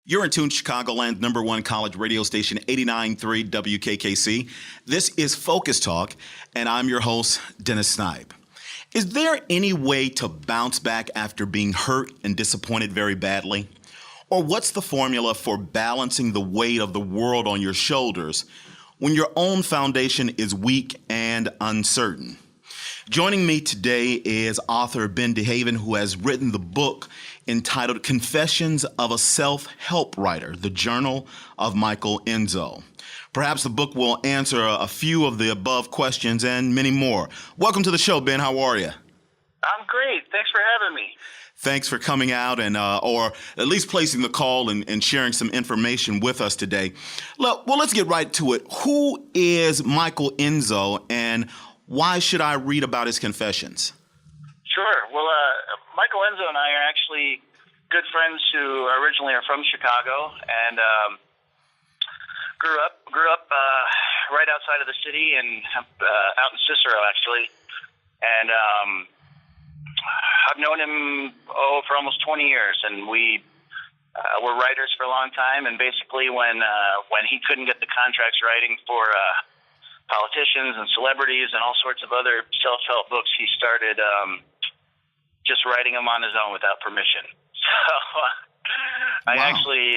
You're in tune to Chicagoland's number one college radio station, 89.3 WKKC. This is Focus Talk, and I'm your host, Dennis Snipe. Is there any way to bounce back after being hurt and disappointed very badly? Or what's the formula for balancing the weight of the world on your shoulders when your own foundation is weak and uncertain? Joining me today is author DeHaven, who has written the book entitled Confessions of a Self-Help Writer, the Journal of Michael Enzo. Perhaps the book will answer a few of the above questions and many more. Welcome to the show, Ben. How are you? I'm great. Thanks for having me. Thanks for coming out and or at least placing the call and sharing some information with us today. Well, let's get right to it. Who is Michael Enzo, and why should I read about his confessions? Sure. Well, Michael Enzo and I are actually good friends who originally are from Chicago and grew up right outside of the city and out in Cicero, actually. And I've known him for almost 20 years, and we were writers for a long time. And basically, when he couldn't get the contracts writing for politicians and celebrities and all sorts of other self-help books, he started just writing them on his own without permission. So I actually,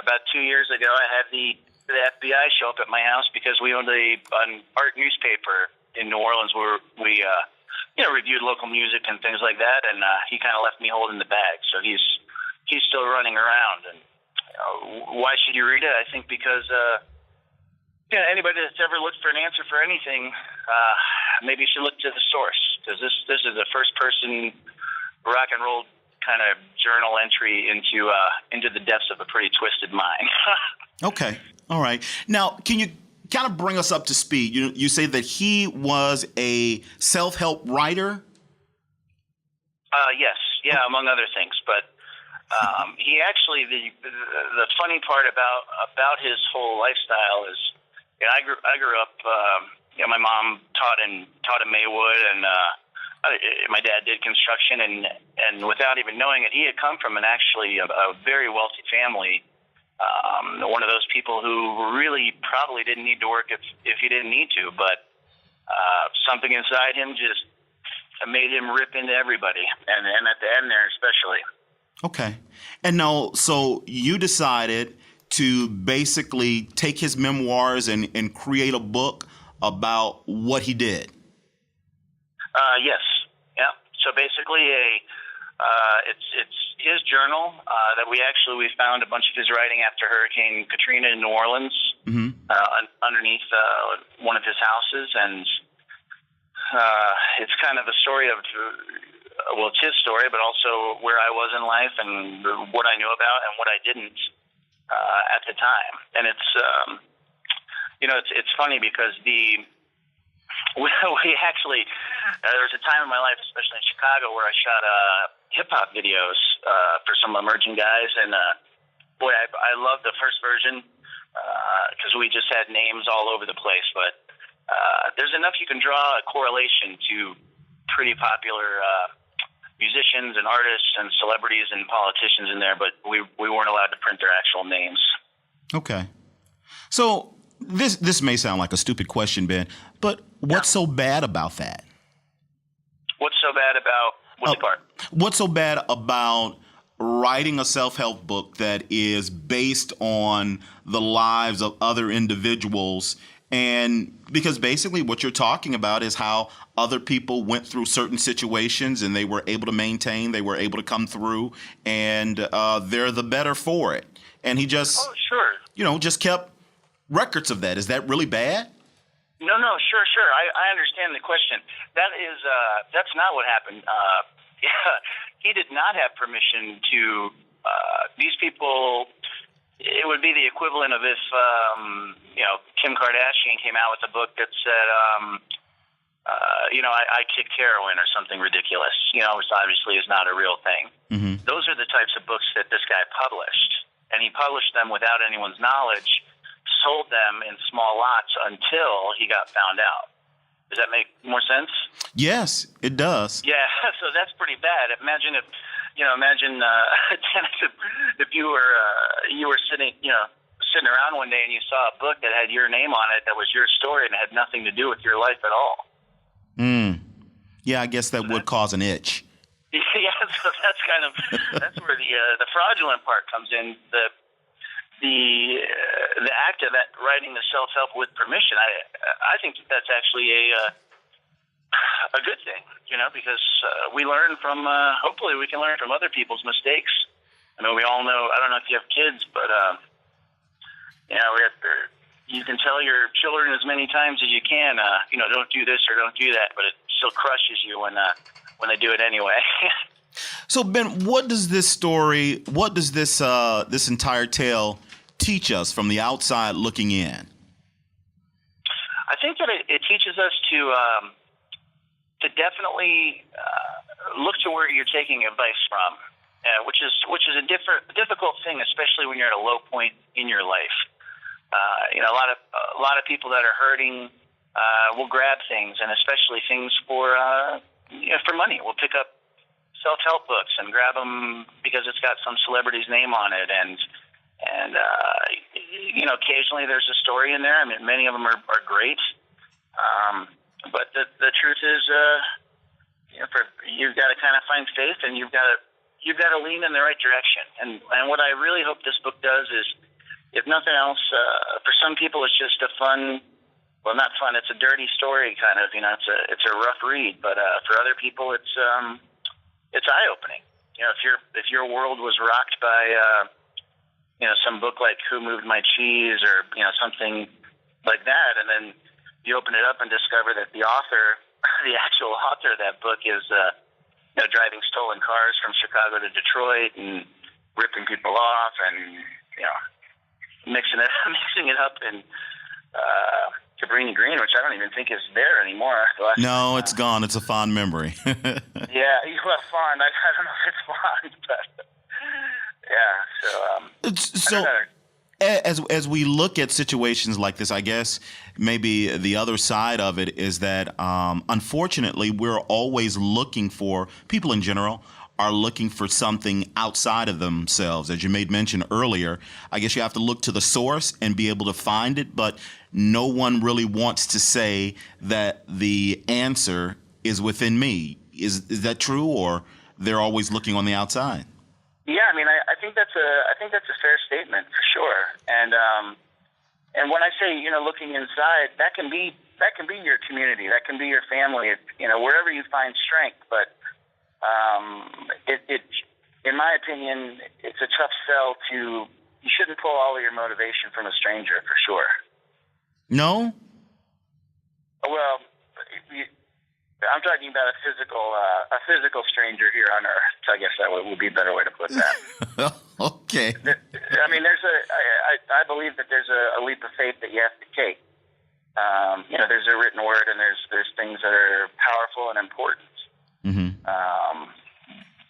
about 2 years ago, I had the FBI show up at my house because we owned an art newspaper in New Orleans where we reviewed local music and things like that, and he kind of left me holding the bag. So he's still running around. And why should you read it? I think because anybody that's ever looked for an answer for anything, maybe you should look to the source, because this is a first-person rock and roll kind of journal entry into the depths of a pretty twisted mind. Okay. All right. Now, can you kind of bring us up to speed? You say that he was a self-help writer? Yes. Yeah, among other things. But he actually, the funny part about his whole lifestyle is, I grew up. My mom taught in Maywood, and my dad did construction, and without even knowing it, he had come from a very wealthy family. One of those people who really probably didn't need to work if he didn't need to, but something inside him just made him rip into everybody, and at the end there especially. Okay. And now, so you decided to basically take his memoirs and create a book about what he did. Yes. Yeah. So basically, it's his journal that we found a bunch of his writing after Hurricane Katrina in New Orleans, underneath one of his houses, and it's kind of a story of, it's his story, but also where I was in life and what I knew about and what I didn't at the time. And it's it's funny because we actually, there was a time in my life, especially in Chicago, where I shot hip-hop videos for some emerging guys, and I loved the first version because we just had names all over the place, but there's enough you can draw a correlation to pretty popular musicians and artists and celebrities and politicians in there, but we weren't allowed to print their actual names. Okay. So this may sound like a stupid question, Ben, but what's so bad about that? What's so bad about which part? What's so bad about writing a self-help book that is based on the lives of other individuals? And because basically what you're talking about is how other people went through certain situations and they were able to maintain, they were able to come through, and they're the better for it. And he just, just kept records of that. Is that really bad? No, sure. I understand the question. That's not what happened. He did not have permission to, these people, it would be the equivalent of if, Kim Kardashian came out with a book that said, I kicked heroin or something ridiculous, which obviously is not a real thing. Mm-hmm. Those are the types of books that this guy published, and he published them without anyone's knowledge, sold them in small lots until he got found out. Does that make more sense? Yes, it does. Yeah, so that's pretty bad. Imagine if imagine Dennis, if you were sitting around one day and you saw a book that had your name on it, that was your story, and it had nothing to do with your life at all. Yeah, I guess that would cause an itch. Yeah, so that's where the fraudulent part comes in. The act of writing the self-help with permission. I think that's actually a good thing, because we learn from. Hopefully, we can learn from other people's mistakes. I mean, we all know. I don't know if you have kids, but you can tell your children as many times as you can. Don't do this or don't do that, but it still crushes you when they do it anyway. So, Ben, what does this entire tale teach us from the outside looking in? I think that it teaches us to definitely look to where you're taking advice from, which is a difficult thing, especially when you're at a low point in your life. A lot of people that are hurting will grab things, and especially things for money. We'll pick up self-help books and grab them because it's got some celebrity's name on it, and occasionally there's a story in there. I mean, many of them are great, but the truth is, you've got to kind of find faith, and you've got to lean in the right direction. And what I really hope this book does is, if nothing else, for some people it's just a fun. Well, not fun. It's a dirty story, kind of. It's a rough read. But for other people, it's eye-opening. If your world was rocked by some book like Who Moved My Cheese, or something like that, and then you open it up and discover that the actual author of that book is driving stolen cars from Chicago to Detroit and ripping people off, and mixing it up in Cabrini Green, which I don't even think is there anymore. No, it's gone. It's a fond memory. Yeah, fond. I don't know if it's fond, but yeah. So, as we look at situations like this, I guess maybe the other side of it is that unfortunately we're always looking for, people in general are looking for something outside of themselves. As you made mention earlier, I guess you have to look to the source and be able to find it, but no one really wants to say that the answer is within me. Is that true, or they're always looking on the outside? Yeah, I mean, I think that's a fair statement for sure. And when I say looking inside, that can be your community, that can be your family, wherever you find strength. But in my opinion, it's a tough sell to. You shouldn't pull all of your motivation from a stranger, for sure. No. Well, I'm talking about a physical stranger here on Earth. I guess that would be a better way to put that. Okay. I mean, I believe that there's a leap of faith that you have to take. There's a written word, and there's things that are powerful and important. Mm-hmm.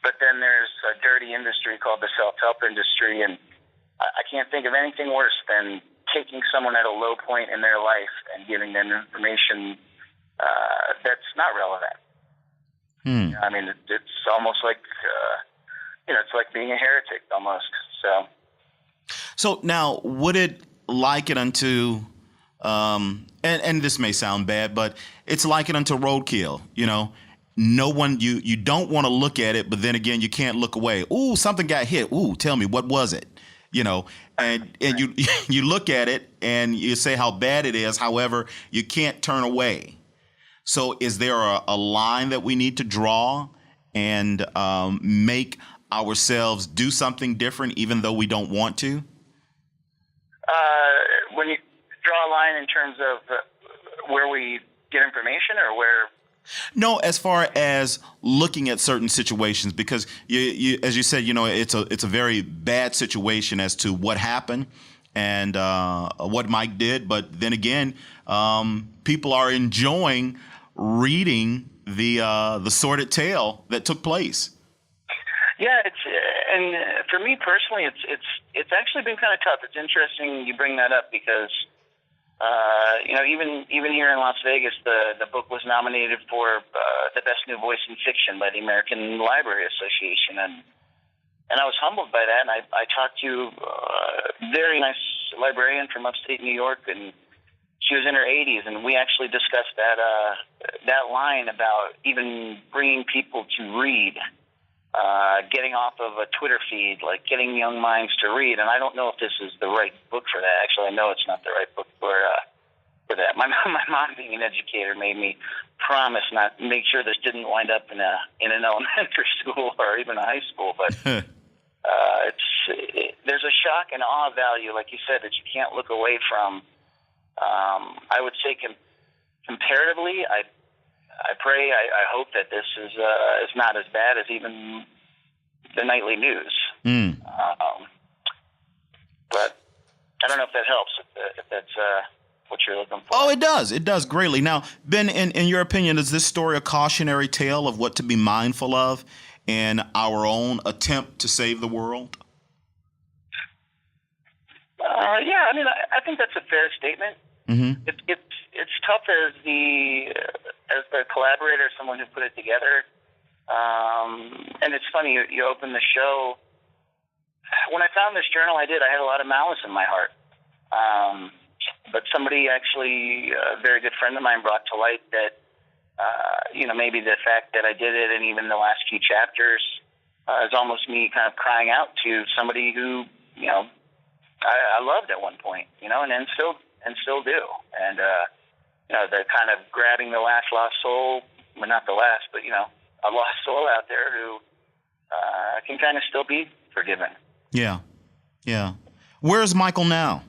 But then there's a dirty industry called the self-help industry, and I can't think of anything worse than taking someone at a low point in their life and giving them information that's not relevant. I mean, it's almost like it's like being a heretic almost. So now, would it liken unto, and this may sound bad, but it's likened unto roadkill. No one, you don't want to look at it, but then again, you can't look away. Ooh, something got hit. Ooh, tell me, what was it? And you look at it and you say how bad it is. However, you can't turn away. So is there a line that we need to draw and make ourselves do something different, even though we don't want to? When you draw a line in terms of where we get information, or where? No, as far as looking at certain situations, because you as you said, it's a very bad situation as to what happened and what Mike did. But then again, people are enjoying reading the sordid tale that took place. Yeah, and for me personally, it's actually been kind of tough. It's interesting you bring that up because Even here in Las Vegas, the book was nominated for the best new voice in fiction by the American Library Association, and I was humbled by that. And I talked to a very nice librarian from upstate New York, and she was in her 80s, and we actually discussed that line about even bringing people to read, getting off of a Twitter feed, like getting young minds to read. And I don't know if this is the right book for that. Actually, I know it's not the right book for that. My mom, being an educator, made me promise make sure this didn't wind up in an elementary school or even a high school. But there's a shock and awe value, like you said, that you can't look away from. I would say comparatively, I pray, I hope that this is not as bad as even the nightly news. But I don't know if that helps, if that's what you're looking for. Oh, it does. It does greatly. Now, Ben, in your opinion, is this story a cautionary tale of what to be mindful of in our own attempt to save the world? Yeah, I mean, I think that's a fair statement. Mm-hmm. It's tough as the collaborator, someone who put it together. And it's funny, you open the show. When I found this journal, I had a lot of malice in my heart. But somebody actually, a very good friend of mine, brought to light that, maybe the fact that I did it, and even the last few chapters, is almost me kind of crying out to somebody who, I loved at one point, and still do. And, the kind of grabbing the last lost soul, well, not the last, but, a lost soul out there who can kind of still be forgiven. Yeah. Yeah. Where's Michael now?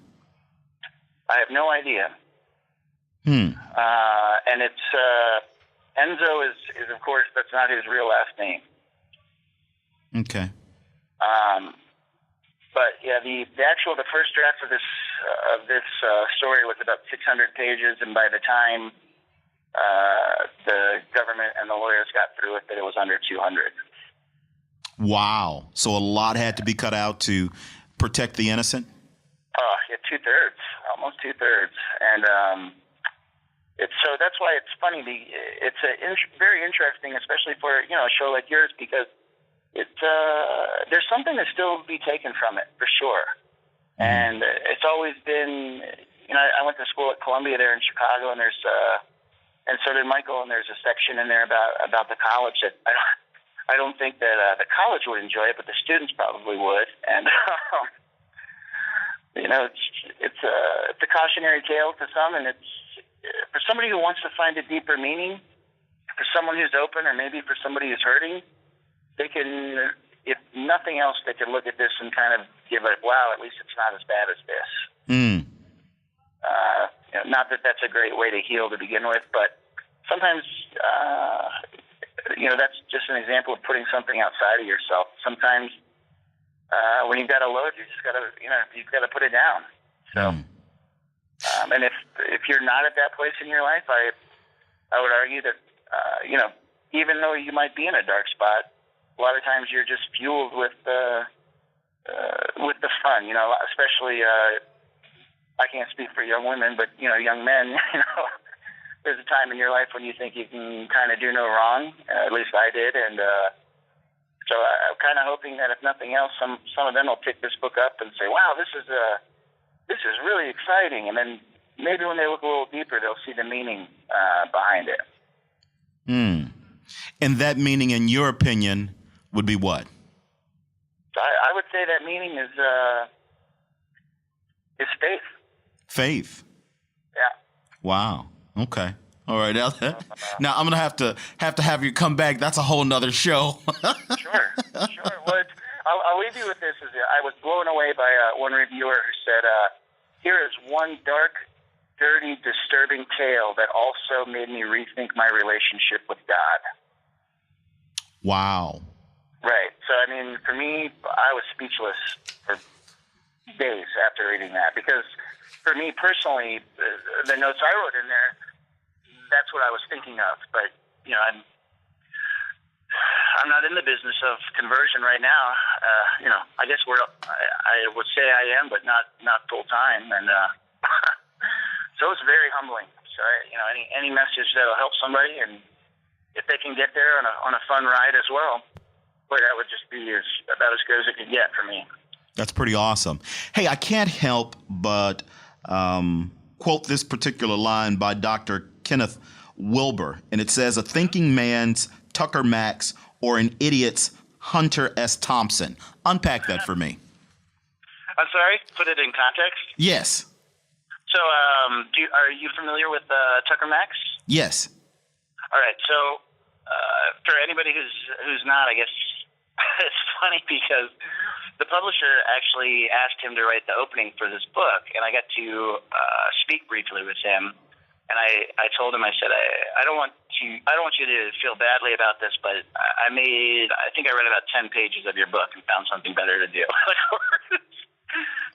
I have no idea. And it's Enzo is of course, that's not his real last name. Okay. But yeah, the first draft of this story was about 600 pages, and by the time the government and the lawyers got through it, that it was under 200. Wow. So a lot had to be cut out to protect the innocent? Yeah, 2/3, almost 2/3. And so that's why it's funny. It's very interesting, especially for a show like yours, because there's something to still be taken from it, for sure. And it's always been, I went to school at Columbia there in Chicago, and and so did Michael, and there's a section in there about the college that I don't think that the college would enjoy it, but the students probably would. And it's a cautionary tale to some, and it's for somebody who wants to find a deeper meaning, for someone who's open, or maybe for somebody who's hurting. They can, if nothing else, they can look at this and kind of give it, wow, at least it's not as bad as this. Not that that's a great way to heal to begin with, but sometimes, that's just an example of putting something outside of yourself. Sometimes when you've got a load, you just got to, you've got to put it down. So, and if you're not at that place in your life, I would argue that, even though you might be in a dark spot, a lot of times you're just fueled with the fun, especially, I can't speak for young women, but, young men, there's a time in your life when you think you can kind of do no wrong. At least I did. And so I'm kind of hoping that if nothing else, some of them will pick this book up and say, wow, this is really exciting. And then maybe when they look a little deeper, they'll see the meaning behind it. And that meaning, in your opinion, would be what? I would say that meaning is faith. Faith. Yeah. Wow. Okay. All right. Now I'm gonna have to have you come back. That's a whole nother show. Sure. Well, I'll leave you with this. I was blown away by one reviewer who said, "Here is one dark, dirty, disturbing tale that also made me rethink my relationship with God." Wow. Right. So, I mean, for me, I was speechless for days after reading that, because for me personally, the notes I wrote in there, that's what I was thinking of. But, I'm not in the business of conversion right now. I guess I would say I am, but not full time. And so So it's very humbling. So any message that'll help somebody, and if they can get there on a fun ride as well, boy, that would just be about as good as it could get for me. That's pretty awesome. Hey, I can't help but quote this particular line by Dr. Kenneth Wilber, and it says, "A thinking man's Tucker Max or an idiot's Hunter S. Thompson." Unpack that for me. I'm sorry? Put it in context? Yes. So are you familiar with Tucker Max? Yes. All right. So for anybody who's not, I guess it's funny because the publisher actually asked him to write the opening for this book, and I got to speak briefly with him. And I told him, I said, I don't want you to feel badly about this, but I think I read about 10 pages of your book and found something better to do.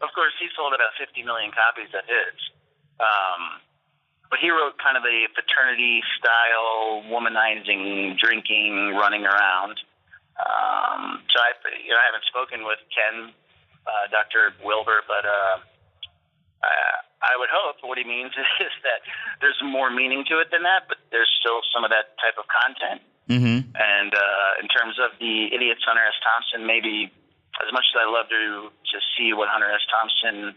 Of course, he sold about 50 million copies of his. But he wrote kind of a fraternity-style, womanizing, drinking, running around. So I haven't spoken with Ken, Dr. Wilber, but I would hope what he means is that there's more meaning to it than that, but there's still some of that type of content. Mm-hmm. And in terms of the idiots Hunter S. Thompson, maybe as much as I love to see what Hunter S. Thompson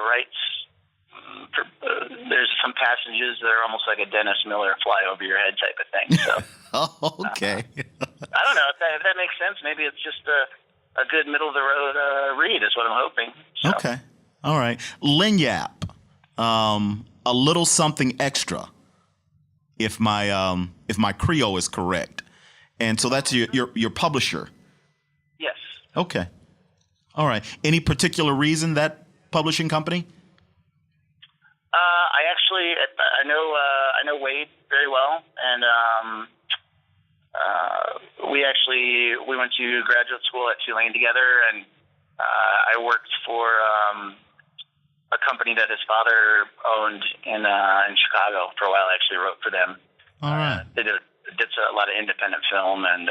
writes, there's some passages that are almost like a Dennis Miller fly over your head type of thing. So, okay. I don't know if that makes sense. Maybe it's just a good middle of the road read is what I'm hoping. So. Okay. All right. Lagniappe, a little something extra, if my Creole is correct, and so that's your publisher. Yes. Okay. All right. Any particular reason that publishing company? I know Wade very well, and we went to graduate school at Tulane together, and I worked for a company that his father owned in Chicago for a while. I actually wrote for them. All right. They did a lot of independent film and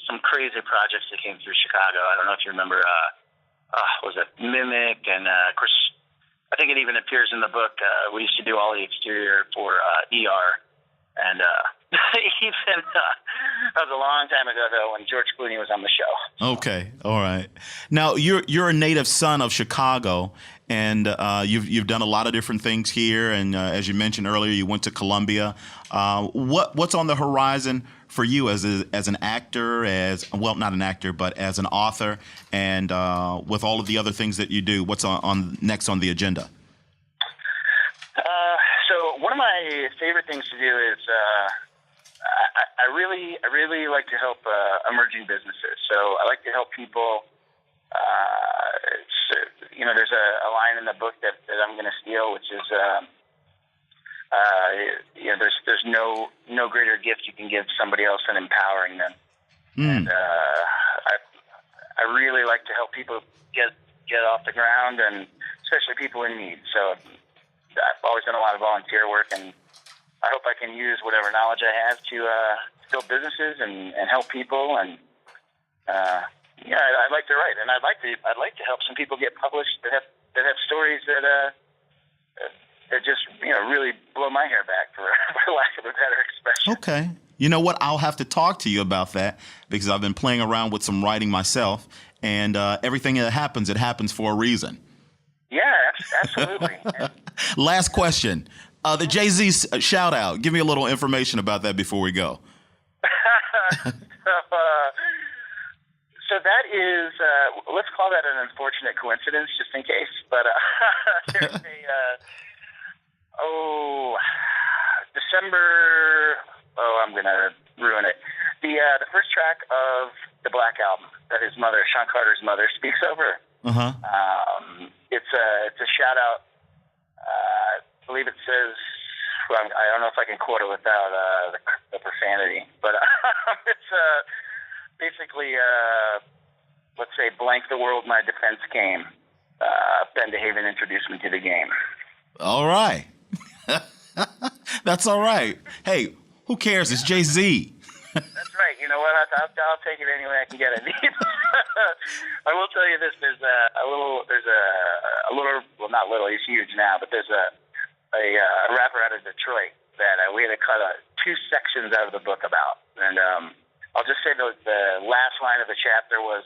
some crazy projects that came through Chicago. I don't know if you remember. Was it Mimic? And of course, I think it even appears in the book. We used to do all the exterior for ER, and even that was a long time ago though when George Clooney was on the show. Okay, all right. Now you're a native son of Chicago, and you've done a lot of different things here. And as you mentioned earlier, you went to Columbia. What's on the horizon for you as an actor, not an actor, but as an author, and with all of the other things that you do? What's on next on the agenda? So one of my favorite things to do is I really like to help emerging businesses. So I like to help people. There's a line in the book that I'm going to steal, which is there's no greater gift you can give somebody else than empowering them. And I really like to help people get off the ground, and especially people in need. So I've always done a lot of volunteer work, and I hope I can use whatever knowledge I have to build businesses and help people. And I'd like to write, and I'd like to help some people get published that have stories that just really blow my hair back, for lack of a better expression. Okay. You know what? I'll have to talk to you about that because I've been playing around with some writing myself, and everything that happens, it happens for a reason. Yeah, absolutely. Last question. The Jay-Z shout out. Give me a little information about that before we go. So that is, let's call that an unfortunate coincidence, just in case. But there's December. I'm gonna ruin it. The first track of the Black Album that his mother, Sean Carter's mother, speaks over. It's a shout out. I believe it says. Well, I don't know if I can quote it without the profanity, but it's basically, let's say, blank the world, my defense came. Ben DeHaven introduced me to the game. All right. That's all right. Hey, who cares? It's Jay-Z. That's right. you know what? I'll take it any way I can get it. I will tell you this: there's a little, well, not little, he's huge now, but there's a rapper out of Detroit that we had to cut 2 sections out of the book about, and I'll just say the last line of the chapter was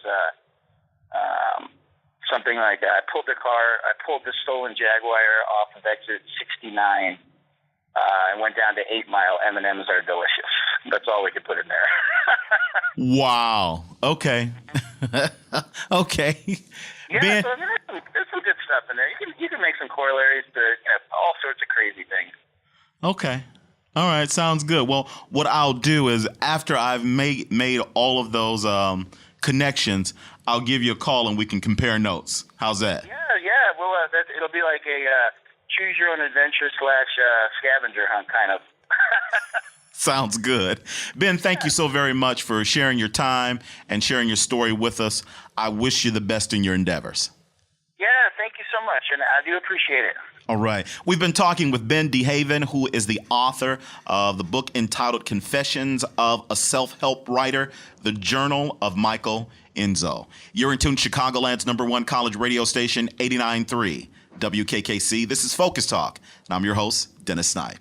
something like, I pulled the stolen Jaguar off of exit 69. And went down to 8 Mile. M&Ms are delicious. That's all we could put in there. Wow. Okay. Okay. Yeah, Ben, so, I mean, there's some good stuff in there. You can make some corollaries to all sorts of crazy things. okay. All right. Sounds good. Well, what I'll do is after I've made all of those connections, I'll give you a call and we can compare notes. How's that? Yeah. Well, it'll be like a choose your own adventure / scavenger hunt kind of. Sounds good. Ben, thank you so very much for sharing your time and sharing your story with us. I wish you the best in your endeavors. Yeah, thank you so much, and I do appreciate it. All right. We've been talking with Ben DeHaven, who is the author of the book entitled Confessions of a Self-Help Writer, The Journal of Michael Enzo. You're in tune to Chicagoland's #1 college radio station, 89.3 WKKC. This is Focus Talk, and I'm your host, Dennis Snipe.